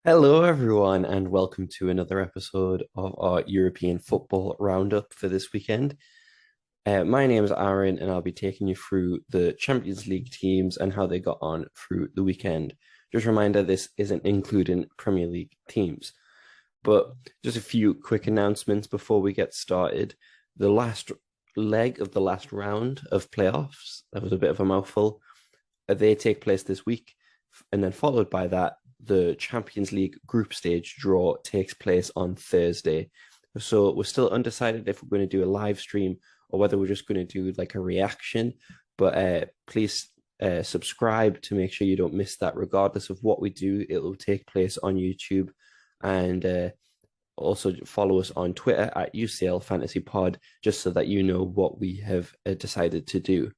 Hello, everyone, and welcome to another episode of our European football roundup for this weekend. My name is Aaron, and I'll be taking you through the Champions League teams and how they got on through the weekend. Just a reminder, this isn't including Premier League teams. But just a few quick announcements before we get started. The last leg of the last round of playoffs, that was a bit of a mouthful, they take place this week. And then followed by that, the Champions League group stage draw takes place on Thursday. So we're still undecided if we're going to do a live stream or whether we're just going to do like a reaction. But please subscribe to make sure you don't miss that. Regardless of what we do, it will take place on YouTube. And also follow us on Twitter at UCL Fantasy Pod, just so that you know what we have decided to do.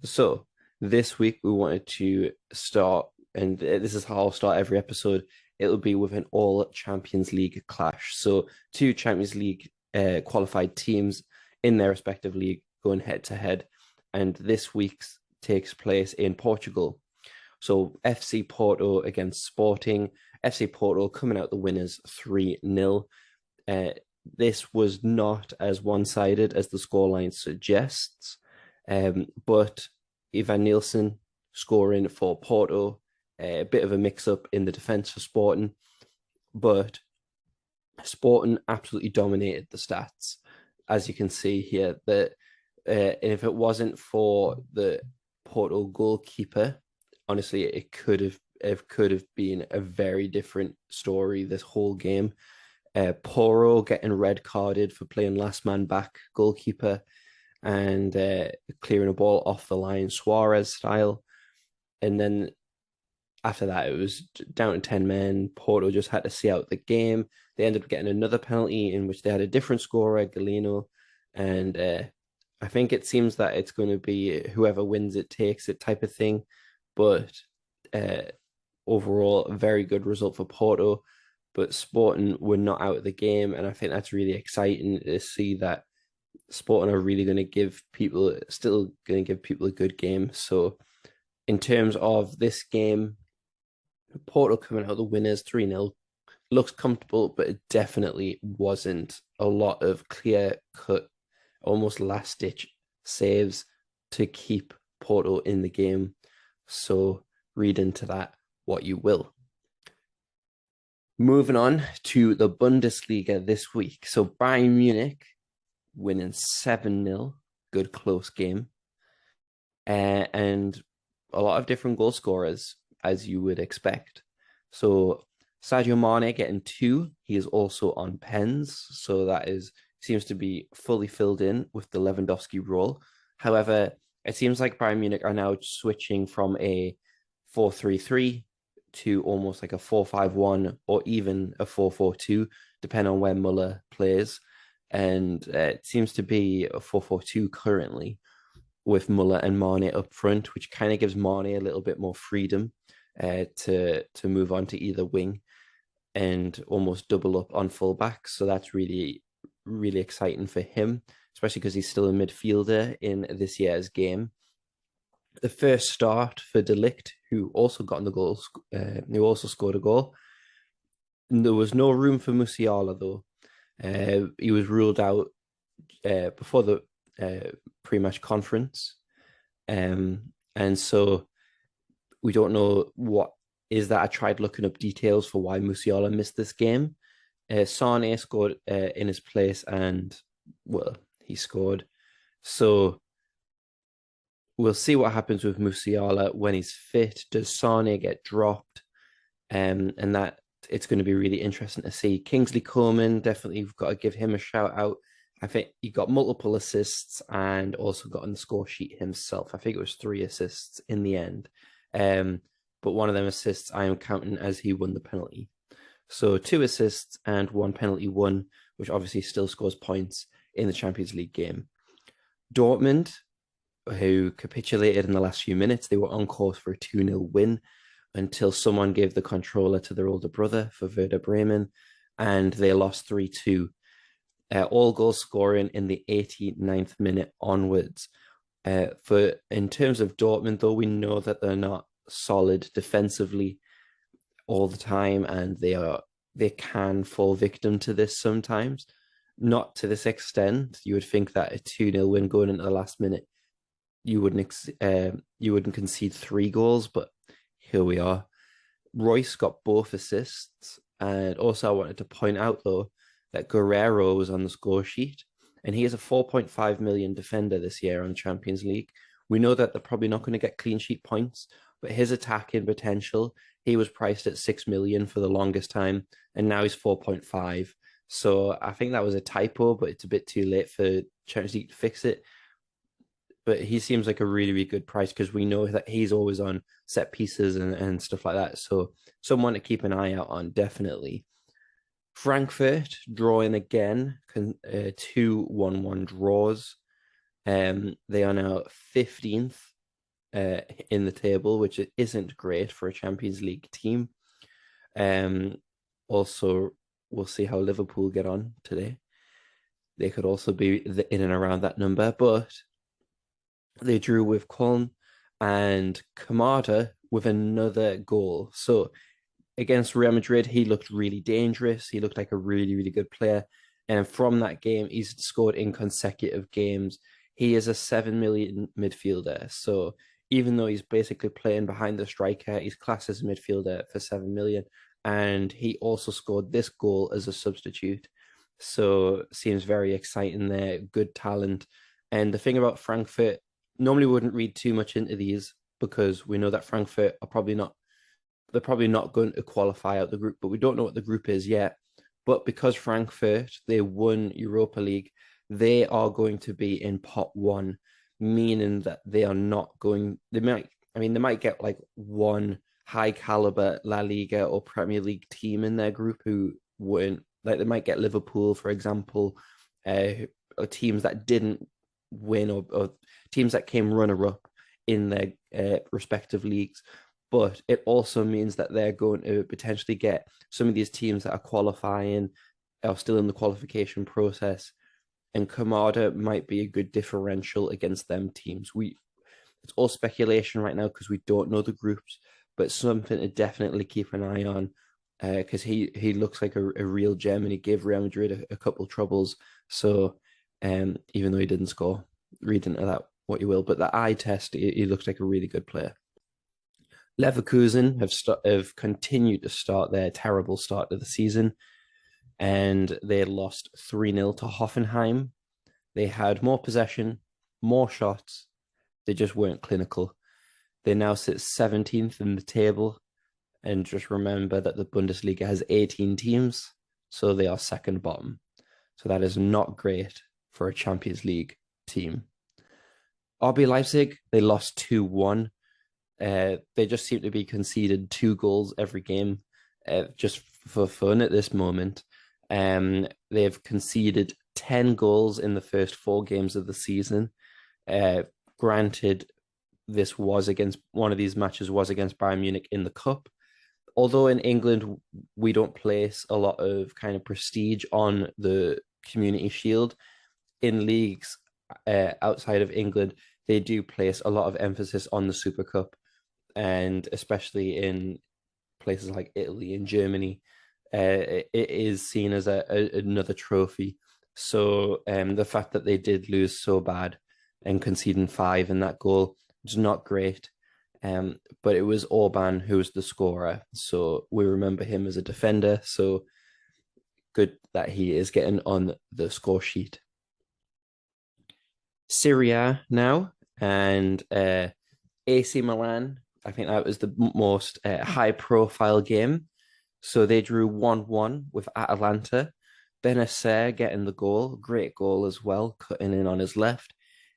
So this week we wanted to start, and this is how I'll start every episode. It'll be with an all Champions League clash. So two Champions League qualified teams in their respective league going head to head. And this week's takes place in Portugal. So FC Porto against Sporting. FC Porto coming out the winners 3-0. This was not as one-sided as the scoreline suggests, but Ivan Nielsen scoring for Porto, a bit of a mix-up in the defence for Sporting, but Sporting absolutely dominated the stats, as you can see here. That if it wasn't for the Porto goalkeeper, honestly, it could have been a very different story this whole game. Porro getting red carded for playing last man back goalkeeper and clearing a ball off the line, Suarez style. And then after that, it was down to 10 men. Porto just had to see out the game. They ended up getting another penalty in which they had a different scorer, Galeno. And I think it seems that it's going to be whoever wins it takes it type of thing. But overall, a very good result for Porto. But Sporting were not out of the game. And I think that's really exciting to see that Sporting are really going to give people, still going to give people a good game. So in terms of this game, Porto coming out the winners 3-0 looks comfortable, but it definitely wasn't. A lot of clear cut, almost last ditch saves to keep Porto in the game. So read into that what you will. Moving on to the Bundesliga this week. So Bayern Munich winning 7-0, good close game. And a lot of different goal scorers, as you would expect. So Sadio Mane getting 2. He is also on pens, so that seems to be fully filled in with the Lewandowski role. However, it seems like Bayern Munich are now switching from a 4-3-3 to almost like a 4-5-1 or even a 4-4-2, depending on where Muller plays. And it seems to be a 4-4-2 currently, with Muller and Mane up front, which kind of gives Mane a little bit more freedom to move on to either wing and almost double up on fullback. So that's really, really exciting for him, especially because he's still a midfielder in this year's game. The first start for De Ligt, who also got in the goals, who also scored a goal. There was no room for Musiala though. He was ruled out before the pre-match conference, and so we don't know what is that. I tried looking up details for why Musiala missed this game. Sane scored in his place, and well, he scored. So we'll see what happens with Musiala when he's fit. Does Sane get dropped? And that it's going to be really interesting to see. Kingsley Coman, definitely, you've got to give him a shout out. I think he got multiple assists and also got on the score sheet himself. I think it was 3 assists in the end. But one of them assists I am counting as he won the penalty. So 2 assists and 1 penalty won, which obviously still scores points in the Champions League game. Dortmund, who capitulated in the last few minutes, they were on course for a 2-0 win until someone gave the controller to their older brother for Werder Bremen, and they lost 3-2. All goals scoring in the 89th minute onwards. In terms of Dortmund, though, we know that they're not solid defensively. all the time, and they can fall victim to this sometimes. Not to this extent. You would think that a 2-0 win going into the last minute, you wouldn't concede 3 goals, but here we are. Royce got both assists, and also I wanted to point out though that Guerrero was on the score sheet, and he is a 4.5 million defender this year on Champions League. We know that they're probably not going to get clean sheet points, but his attacking potential, he was priced at 6 million for the longest time, and now he's 4.5. So I think that was a typo, but it's a bit too late for Champions League to fix it. But he seems like a really, really good price because we know that he's always on set pieces and stuff like that. So someone to keep an eye out on, definitely. Frankfurt drawing again, 2-1-1 draws. They are now 15th in the table, which isn't great for a Champions League team. Also, we'll see how Liverpool get on today. They could also be in and around that number, but they drew with Köln and Kamada with another goal. So against Real Madrid, he looked really dangerous. He looked like a really, really good player. And from that game, he's scored in consecutive games. He is a 7 million midfielder. So even though he's basically playing behind the striker, he's classed as a midfielder for 7 million. And he also scored this goal as a substitute. So seems very exciting there. Good talent. And the thing about Frankfurt, normally wouldn't read too much into these because we know that Frankfurt are probably not they're probably not going to qualify out the group, but we don't know what the group is yet. But because Frankfurt, they won Europa League, they are going to be in pot one, meaning that they are not going, they might get like one high caliber La Liga or Premier League team in their group who wouldn't, like they might get Liverpool, for example, or teams that didn't win or teams that came runner up in their respective leagues. But it also means that they're going to potentially get some of these teams that are qualifying, are still in the qualification process, and Kamada might be a good differential against them teams. It's all speculation right now because we don't know the groups, but something to definitely keep an eye on because he looks like a real gem, and he gave Real Madrid a couple troubles. So even though he didn't score, read into that what you will, but the eye test, he looks like a really good player. Leverkusen have continued to start their terrible start to the season, and they lost 3-0 to Hoffenheim. They had more possession, more shots. They just weren't clinical. They now sit 17th in the table, and just remember that the Bundesliga has 18 teams, so they are second bottom. So that is not great for a Champions League team. RB Leipzig, they lost 2-1. They just seem to be conceded 2 goals every game, just for fun at this moment. They've conceded 10 goals in the first 4 games of the season. Granted, this was against one of these matches was against Bayern Munich in the cup. Although in England we don't place a lot of kind of prestige on the Community Shield, in leagues outside of England they do place a lot of emphasis on the Super Cup, and especially in places like Italy and Germany, it is seen as another trophy. So the fact that they did lose so bad and conceding 5 in that goal was not great. But it was Orban who was the scorer, so we remember him as a defender. So good that he is getting on the score sheet. Serie A now, and AC Milan. I think that was the most high-profile game. So they drew 1-1 with Atalanta. Benacer getting the goal, great goal as well, cutting in on his left.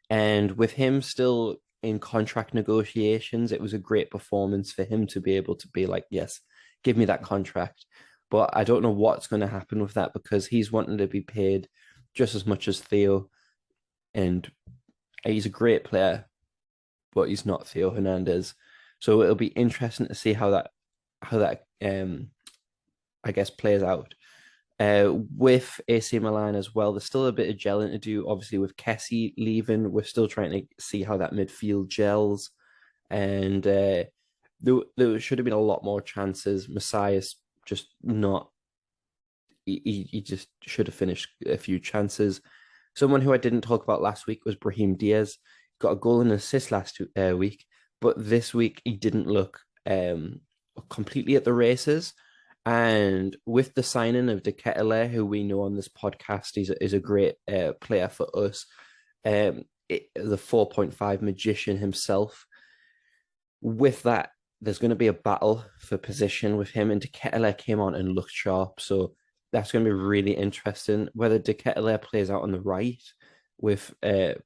And with him still in contract negotiations, it was a great performance for him to be able to be like, yes, give me that contract. But I don't know what's going to happen with that because he's wanting to be paid just as much as Theo. And he's a great player, but he's not Theo Hernandez. So it'll be interesting to see how that I guess plays out. With AC Milan as well, there's still a bit of gelling to do. Obviously, with Kessie leaving, we're still trying to see how that midfield gels. And there should have been a lot more chances. Messias just not. He just should have finished a few chances. Someone who I didn't talk about last week was Brahim Diaz. Got a goal and assist last week, but this week he didn't look completely at the races. And with the signing of De Ketelaere, who we know on this podcast is a great player for us, the 4.5 magician himself. With that, there's going to be a battle for position with him, and De Ketelaere came on and looked sharp. So that's going to be really interesting. Whether De Ketelaere plays out on the right with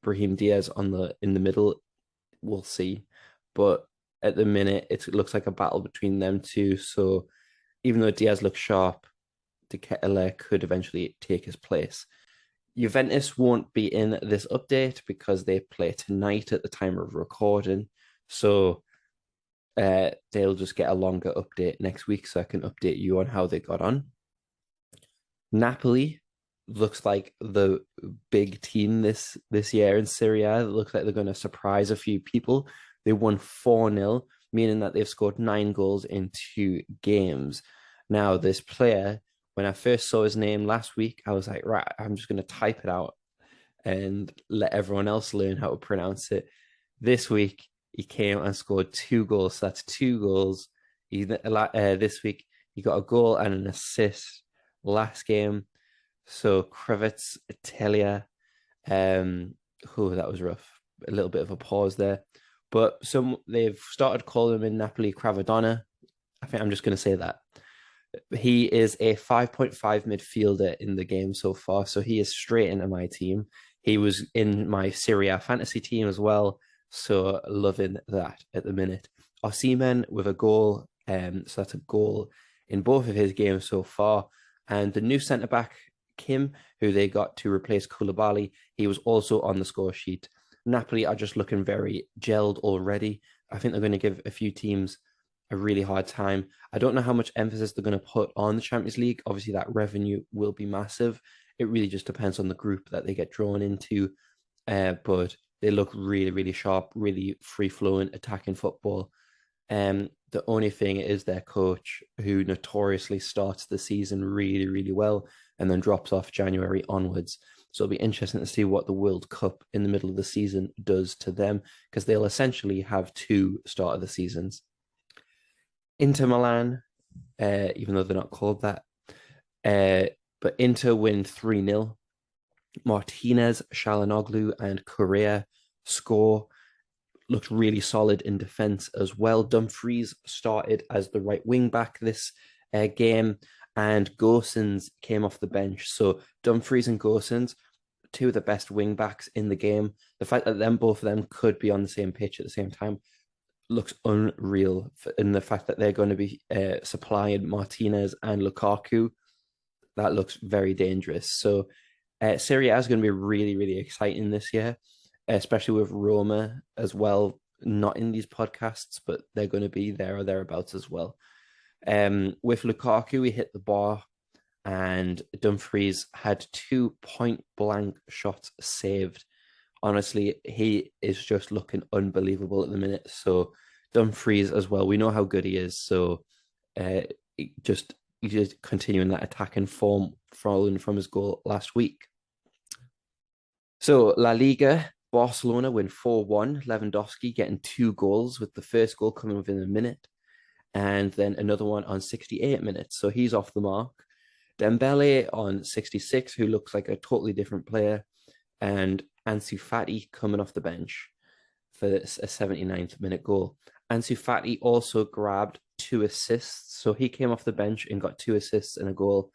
Brahim Diaz in the middle, we'll see. But at the minute, it looks like a battle between them two. So even though Diaz looks sharp, De Ketelaere could eventually take his place. Juventus won't be in this update because they play tonight at the time of recording. So they'll just get a longer update next week so I can update you on how they got on. Napoli looks like the big team this year in Serie A. It looks like they're going to surprise a few people. They won 4-0, meaning that they've scored 9 goals in 2 games. Now, this player, when I first saw his name last week, I was like, right, I'm just going to type it out and let everyone else learn how to pronounce it. This week, he came and scored 2 goals. So that's 2 goals. This week, he got a goal and an assist last game. So Krevets, Italia, that was rough. A little bit of a pause there. But they've started calling him in Napoli Cravadonna. I think I'm just going to say that. He is a 5.5 midfielder in the game so far, so he is straight into my team. He was in my Serie A fantasy team as well, so loving that at the minute. Osimhen with a goal, so that's a goal in both of his games so far. And the new centre-back, Kim, who they got to replace Koulibaly, he was also on the score sheet. Napoli are just looking very gelled already. I think they're going to give a few teams a really hard time. I don't know how much emphasis they're going to put on the Champions League. Obviously, that revenue will be massive. It really just depends on the group that they get drawn into. But they look really, really sharp, really free-flowing, attacking football. The only thing is their coach, who notoriously starts the season really, really well and then drops off January onwards. So it'll be interesting to see what the World Cup in the middle of the season does to them, because they'll essentially have 2 start of the seasons. Inter Milan, even though they're not called that, but Inter win 3-0. Martinez, Shalanoglu, and Correa score. Looked really solid in defense as well. Dumfries started as the right wing back this game, and Gosens came off the bench. So Dumfries and Gosens, 2 of the best wing backs in the game. The fact that both of them could be on the same pitch at the same time looks unreal. In the fact that they're going to be supplying Martinez and Lukaku, that looks very dangerous. So Serie A is going to be really, really exciting this year, especially with Roma as well. Not in these podcasts, but they're going to be there or thereabouts as well. With Lukaku, he hit the bar, and Dumfries had 2 point-blank shots saved. Honestly, he is just looking unbelievable at the minute. So Dumfries as well, we know how good he is. So just continuing that attacking form following from his goal last week. So La Liga, Barcelona win 4-1. Lewandowski getting 2 goals, with the first goal coming within a minute, and then another one on 68 minutes. So he's off the mark. Dembele on 66, who looks like a totally different player, and Ansu Fati coming off the bench for a 79th minute goal. Ansu Fati also grabbed 2 assists. So he came off the bench and got 2 assists and a goal.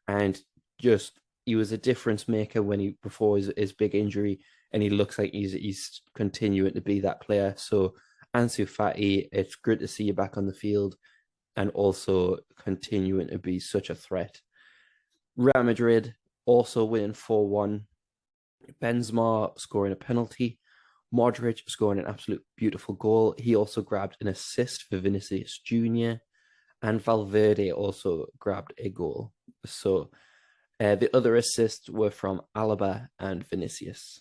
And he was a difference maker before his big injury. And he looks like he's continuing to be that player. So Ansu Fati, it's good to see you back on the field and also continuing to be such a threat. Real Madrid also winning 4-1. Benzema scoring a penalty. Modric scoring an absolute beautiful goal. He also grabbed an assist for Vinicius Jr. And Valverde also grabbed a goal. So the other assists were from Alaba and Vinicius.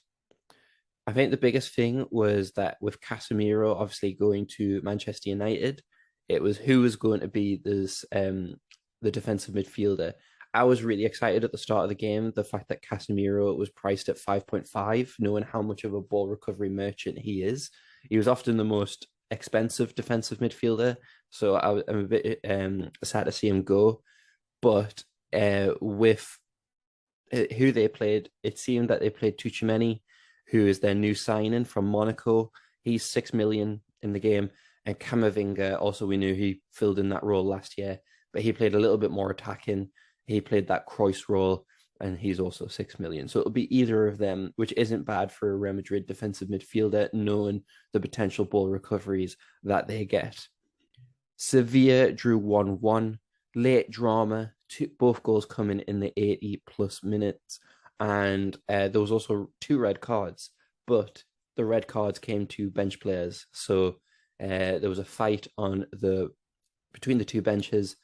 I think the biggest thing was that with Casemiro obviously going to Manchester United, it was who was going to be the defensive midfielder. I was really excited at the start of the game. The fact that Casemiro was priced at 5.5, knowing how much of a ball recovery merchant he is. He was often the most expensive defensive midfielder, so I'm a bit sad to see him go. But with who they played, it seemed that they played Tuchemeni, who is their new signing from Monaco. He's 6 million in the game, and Camavinga also we knew he filled in that role last year, but he played a little bit more attacking. He played that Kroos role, and he's also 6 million. So it'll be either of them, which isn't bad for a Real Madrid defensive midfielder, knowing the potential ball recoveries that they get. Sevilla drew 1-1. Late drama, both goals coming in the 80 plus minutes. And there was also 2 red cards, but the red cards came to bench players. So there was a fight between the 2 benches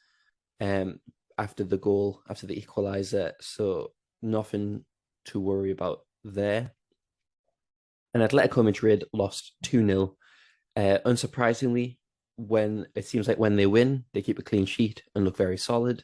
after the goal, after the equaliser. So nothing to worry about there. And Atletico Madrid lost 2-0. Unsurprisingly, when it seems like when they win, they keep a clean sheet and look very solid.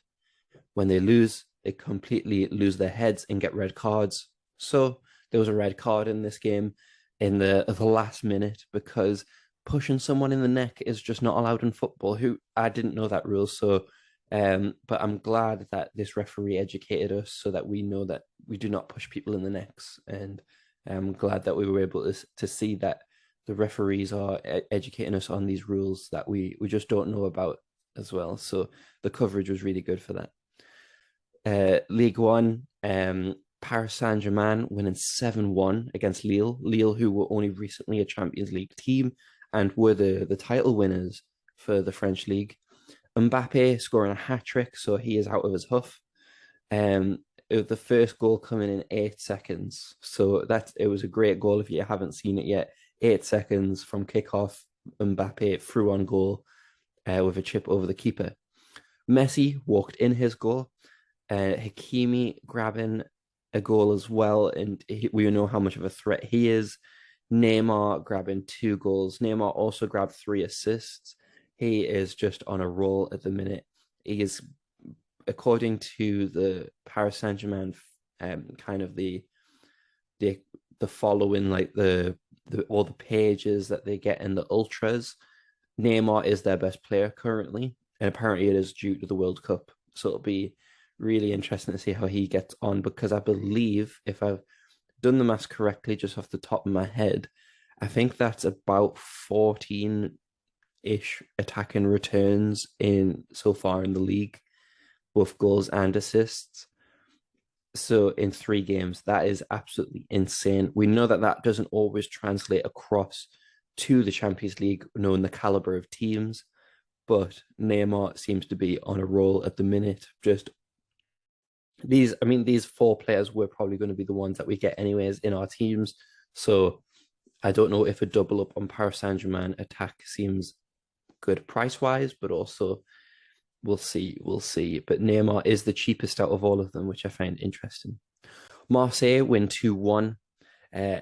When they lose, they completely lose their heads and get red cards. So there was a red card in this game in the last minute because pushing someone in the neck is just not allowed in football. I didn't know that rule, so but I'm glad that this referee educated us so that we know that we do not push people in the necks, and I'm glad that we were able to see that the referees are educating us on these rules that we just don't know about as well. So the coverage was really good for that. League One, Paris Saint-Germain winning 7-1 against Lille. Lille, who were only recently a Champions League team and were the title winners for the French league. Mbappe scoring a hat-trick, so he is out of his huff. The first goal coming in 8 seconds. So it was a great goal if you haven't seen it yet. 8 seconds from kickoff, Mbappe through on goal with a chip over the keeper. Messi walked in his goal. Hakimi grabbing a goal as well, and we know how much of a threat he is. Neymar grabbing 2 goals. Neymar also grabbed 3 assists. He is just on a roll at the minute. He is, according to the Paris Saint-Germain, kind of the following, like all the pages that they get in the ultras. Neymar is their best player currently, and apparently it is due to the World Cup. So it'll be really interesting to see how he gets on, because I believe, if I've done the maths correctly, just off the top of my head, I think that's about 14-ish attacking returns in so far in the league, both goals and assists. So in 3 games, that is absolutely insane. We know that doesn't always translate across to the Champions League, knowing the caliber of teams, but Neymar seems to be on a roll at the minute. These 4 players were probably going to be the ones that we get anyways in our teams. So I don't know if a double up on Paris Saint-Germain attack seems good price-wise, but also we'll see. But Neymar is the cheapest out of all of them, which I find interesting. Marseille win 2-1.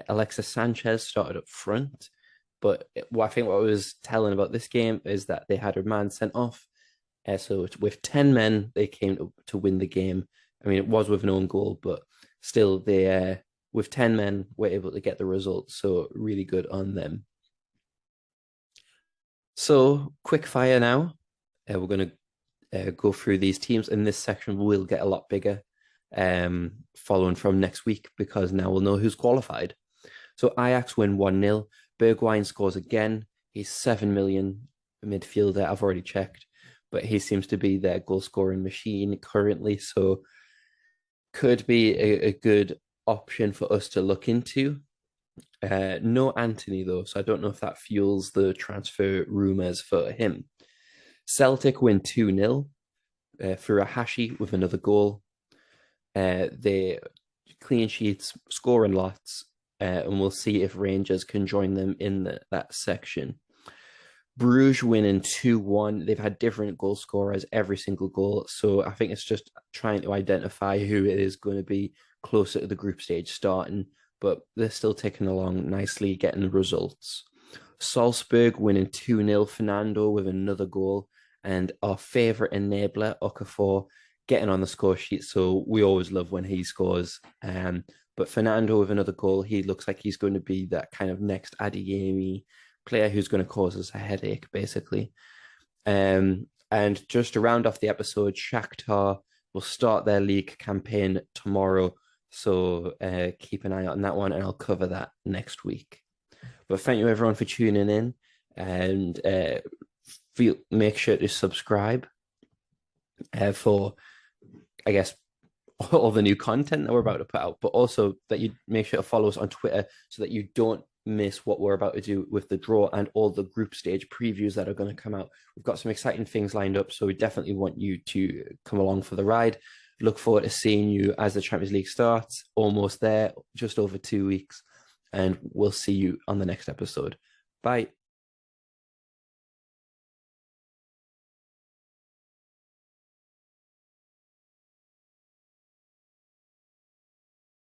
Alexis Sanchez started up front. But I think what I was telling about this game is that they had a man sent off. So with 10 men, they came to win the game. I mean, it was with an own goal, but still, they with 10 men were able to get the result. So really good on them. So quick fire now. We're going to go through these teams, and this section will get a lot bigger following from next week, because now we'll know who's qualified. So Ajax win 1-0. Bergwijn scores again. He's 7 million midfielder. I've already checked, but he seems to be their goal scoring machine currently. So could be a good option for us to look into. No Anthony though, so I don't know if that fuels the transfer rumors for him. Celtic win 2-0. Furuhashi with another goal. They clean sheets, scoring lots. And we'll see if Rangers can join them in that section. Bruges winning 2-1. They've had different goal scorers every single goal. So I think it's just trying to identify who it is going to be closer to the group stage starting. But they're still ticking along nicely, getting the results. Salzburg winning 2-0, Fernando with another goal, and our favourite enabler, Okafor, getting on the score sheet. So we always love when he scores. But Fernando with another goal, he looks like he's going to be that kind of next Adeyemi player who's going to cause us a headache, basically. And just to round off the episode, Shakhtar will start their league campaign tomorrow. So keep an eye out on that one, and I'll cover that next week. But thank you everyone for tuning in, and make sure to subscribe for, I guess, all the new content that we're about to put out, but also that you make sure to follow us on Twitter so that you don't miss what we're about to do with the draw and all the group stage previews that are going to come out. We've got some exciting things lined up, so we definitely want you to come along for the ride. Look forward to seeing you as the Champions League starts. Almost there, just over 2 weeks. And we'll see you on the next episode. Bye.